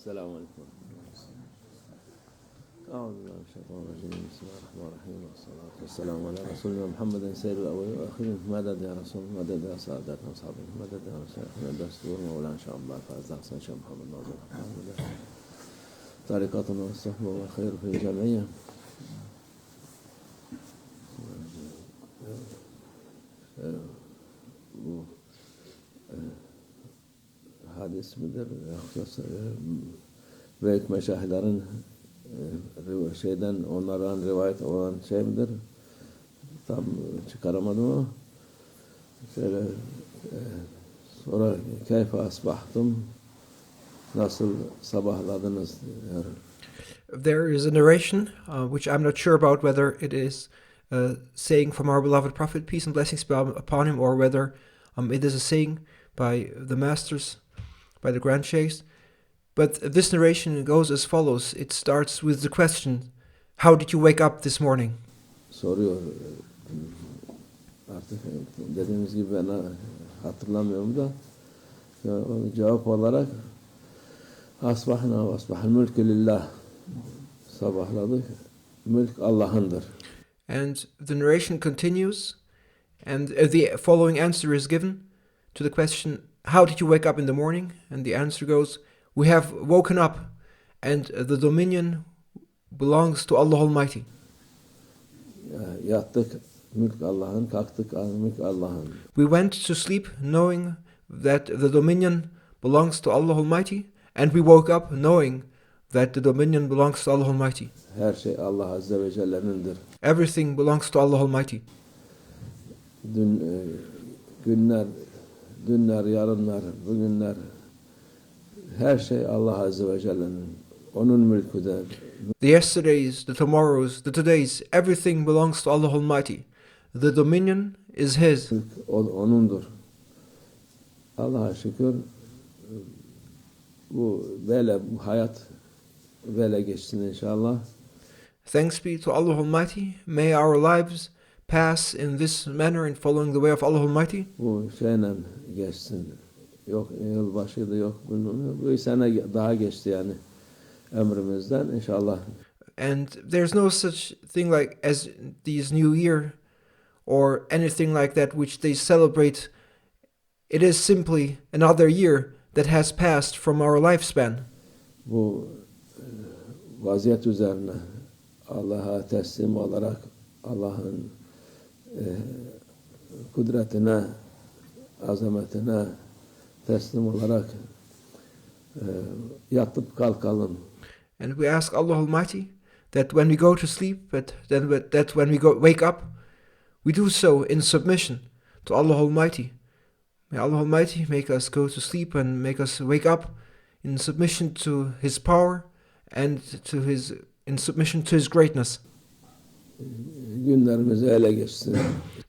السلام عليكم. أعوذ بالله من الشيطان الرجيم. بسم الله الرحمن الرحيم. والصلاة والسلام على رسولنا محمد سيد الأولين والآخرين. مدد يا رسول، مدد يا سادتنا أصحابنا، مدد يا شيخنا دستور مولانا إن شاء الله فاز أحسن شيخ محمد ناظر طريقتنا والصحبة والخير في الجمعية. Bu hadis midir? Yoksa büyük meşayihlerin şeyden onlardan rivayet olan şey midir? Tam çıkaramadım ama şöyle sonra keyfe asbahtum, nasıl sabahladınız diyor. There is a narration, which I'm not sure about whether it is saying from our beloved Prophet, peace and blessings be upon him, or whether it is a saying by the masters, by the Grand Sheikhs. But this narration goes as follows. It starts with the question, how did you wake up this morning? Soruyor. Artık dediğimiz gibi ben hatırlamıyorum da cevap olarak asbahna ve asbahal mülkü lillah, sabahladık, mülk Allah'ındır. And the narration continues, and the following answer is given to the question, how did you wake up in the morning? And the answer goes, we have woken up, and the dominion belongs to Allah Almighty. Yattık, mülk Allah'ın, kalktık, mülk Allah'ın. We went to sleep knowing that the dominion belongs to Allah Almighty, and we woke up knowing that the dominion belongs to Allah Almighty. Her şey Allah Azze ve Celle'nindir. Everything belongs to Allah Almighty. Dünler, yarınlar, bugünler, her şey Allah Azze ve Celle'nin. Onun mülküdür. The yesterdays, the tomorrows, the todays, everything belongs to Allah Almighty. The dominion is His. Onundur. Allah'a şükür bu hayat böyle geçsin inşallah. Thanks be to Allah Almighty. May our lives pass in this manner in following the way of Allah Almighty. Bu şeyle geçsin. Yok yılbaşıydı, yok bilmem. Bu sene daha geçti yani ömrümüzden inşallah. And there's no such thing like as these New Year or anything like that which they celebrate. It is simply another year that has passed from our lifespan. Bu vaziyet üzerine Allah'a teslim olarak Allah'ın kudretine, azametine teslim olarak yatıp kalkalım. And we ask Allah Almighty that when we go to sleep, that when we wake up, we do so in submission to Allah Almighty. May Allah Almighty make us go to sleep and make us wake up in submission to His power and in submission to His greatness. Günlerimiz öyle geçsin.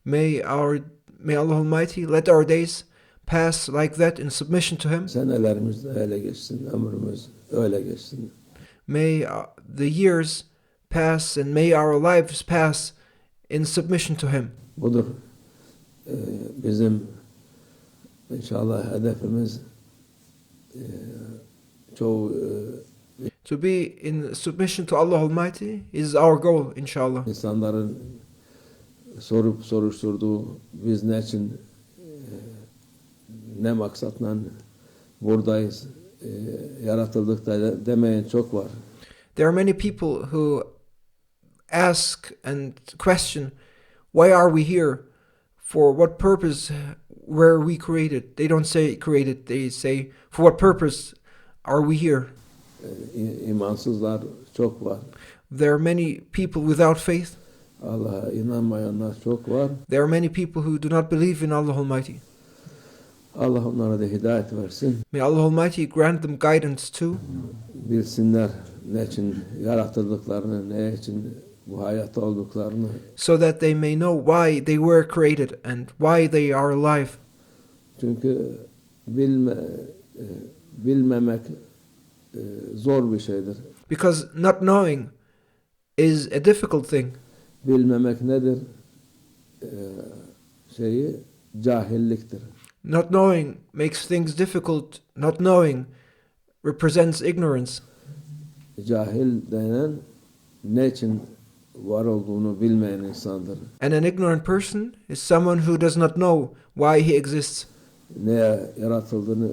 May Allah Almighty let our days pass like that in submission to Him. Senelerimiz de öyle geçsin, ömrümüz öyle geçsin. May the years pass and may our lives pass in submission to Him. Budur bizim inşallah hedefimiz. To be in submission to Allah Almighty is our goal, inshallah. İnsanların sorup soruşturduğu biz ne için ne maksatla buradayız, yaratıldık da demeyen çok var. There are many people who ask and question, why are we here? For what purpose were we created? They don't say created, they say, for what purpose are we here? İmansızlar çok var. There are many people without faith. Allah'a inanmayanlar çok var. There are many people who do not believe in Allah Almighty. Allah onlara da hidayet versin. May Allah Almighty grant them guidance too. Bilsinler ne için yaratıldıklarını, ne için bu hayatta olduklarını. So that they may know why they were created and why they are alive. Çünkü bilmemek zor bir şeydir. Because not knowing is a difficult thing. Bilmemek nedir? Cahilliktir. Not knowing makes things difficult. Not knowing represents ignorance. Cahil denen ne için var olduğunu bilmeyen insandır. And an ignorant person is someone who does not know why he exists. Neye yaratıldığını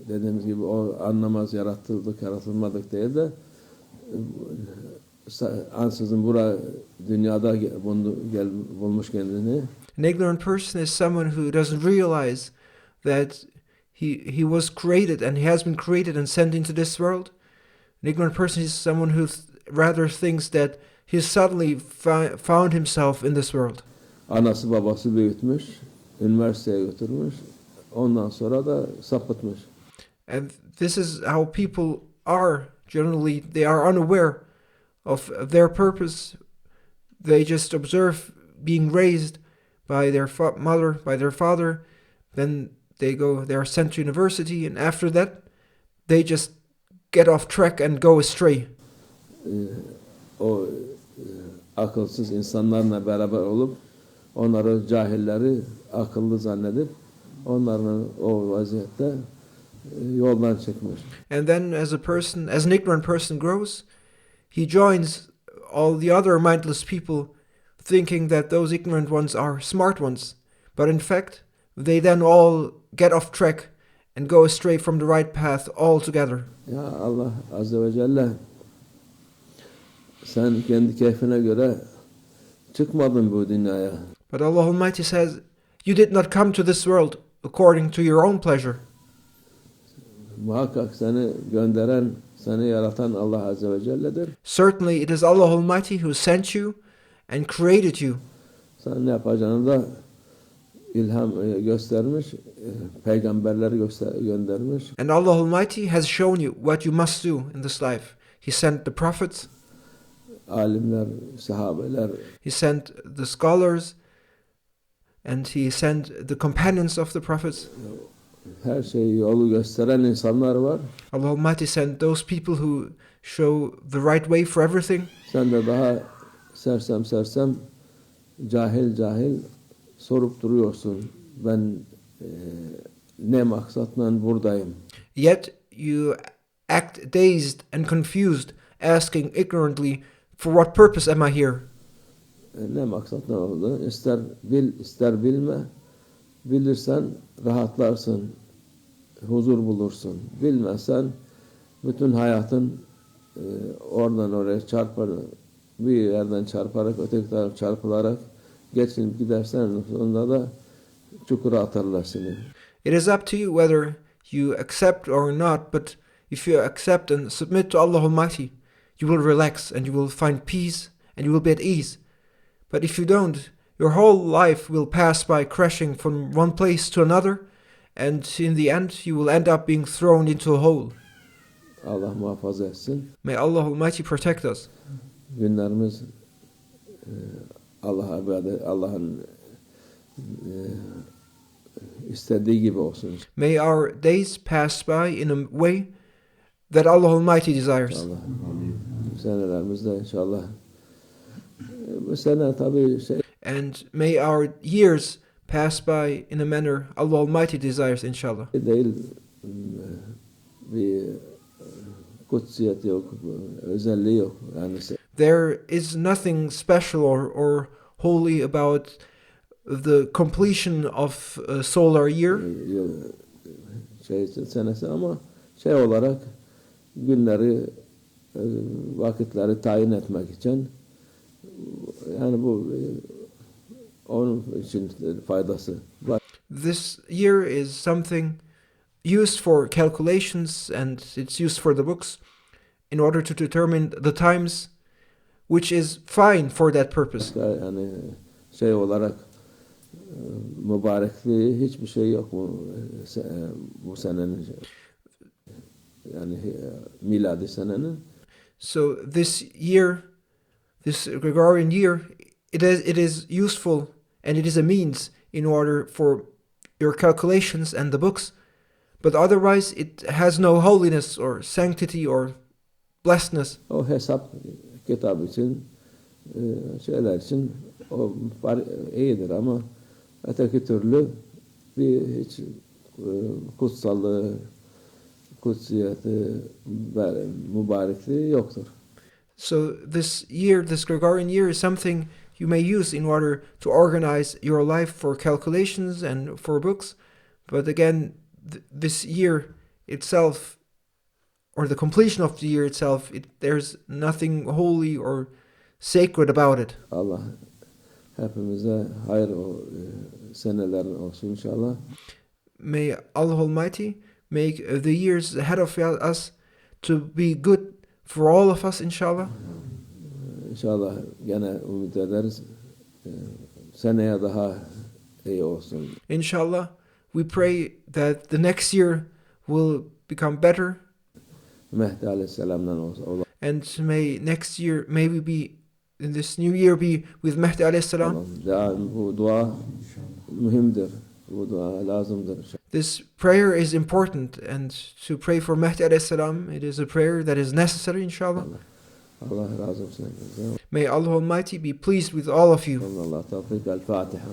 dediğimiz gibi o anlamaz, yaratıldık, yaratılmadık değil de ansızın dünyada bulmuş kendini. An ignorant person is someone who doesn't realize that he was created and he has been created and sent into this world. An ignorant person is someone who rather thinks that he suddenly found himself in this world. Anası babası büyütmüş, üniversiteye götürmüş, ondan sonra da sapıtmış. And this is how people are generally. They are unaware of their purpose. They just observe being raised by their mother, by their father. Then they are sent to university, and after that, they just get off track and go astray. O akılsız insanlarla beraber olup onları cahilleri akıllı zannedip onların o vaziyette yoldan çıkmış. And then as an ignorant person grows, he joins all the other mindless people thinking that those ignorant ones are smart ones. But in fact, they then all get off track and go astray from the right path altogether. Ya Allah Azze ve Celle sen kendi keyfine göre çıkmadın bu dünyaya. But Allah Almighty says, you did not come to this world according to your own pleasure. Muhakkak seni gönderen, seni yaratan Allah Azze ve Celle'dir. Certainly it is Allah Almighty who sent you and created you. Sen ne yapacağını da ilham göstermiş, peygamberleri göndermiş. And Allah Almighty has shown you what you must do in this life. He sent the prophets, Alimler, sahabeler, He sent the scholars, and He sent the companions of the prophets. her şeyi yolu gösteren insanlar var. Allah Almighty sent those people who show the right way for everything. Sen de daha sersem cahil sorup duruyorsun. Ben ne maksatla buradayım? Yet you act dazed and confused, asking ignorantly, for what purpose am I here? Ne maksatla oldu? İster bil, ister bilme. Bilirsen rahatlarsın, huzur bulursun. Bilmezsen bütün hayatın oradan oraya çarpar, bir yerden çarparak öteki taraf çarpılarak geçinip gidersen sonunda da çukura atarlar seni. It is up to you whether you accept or not, but if you accept and submit to Allah Almighty, you will relax and you will find peace and you will be at ease. But if you don't, your whole life will pass by crashing from one place to another, and in the end you will end up being thrown into a hole. Allah muhafaza etsin. May Allah Almighty protect us. Günlerimiz Allah'ın istediği gibi olsun. May our days pass by in a way that Allah Almighty desires. İnşallah. Senelerimizde inşallah. Bu sene tabii And may our years pass by in a manner Allah Almighty desires, inshallah. değil, bir kutsiyet yok, özelliği yok. Yani There is nothing special or holy about the completion of a solar year. Senesi ama olarak günleri, vakitleri tayin etmek için yani bu onun için faydası var. This year is something used for calculations and it's used for the books in order to determine the times, which is fine for that purpose. Yani olarak mübarekliği hiçbir şey yok bu senenin, yani miladi senenin. So this year, this Gregorian year, it is useful and it is a means in order for your calculations and the books, but otherwise it has no holiness or sanctity or blessedness. O hesap kitabı için, şeyler için o iyidir ama öteki türlü hiç kutsallığı, kutsiyeti, mübarekliği yoktur. So this year, this Gregorian year, is something you may use in order to organize your life for calculations and for books. But again, this year itself, or the completion of the year itself, there's nothing holy or sacred about it. Allah hepimize hayır seneler olsun inşallah. May Allah Almighty make the years ahead of us to be good for all of us, inshallah. İnşallah gene umut ederiz. Seneye daha iyi olsun. Inshallah, we pray that the next year will become better. Mehdi Aleyhisselam'dan olsun. And next year, maybe in this new year, be with Mehdi alayhi salam. Bu dua mühimdir. Bu dua lazımdır. This prayer is important, and to pray for Mehdi alayhi salam, it is a prayer that is necessary, inshallah. Allah razı olsun. May Allah Almighty be pleased with all of you. Allah tawfik. El-Fatiha.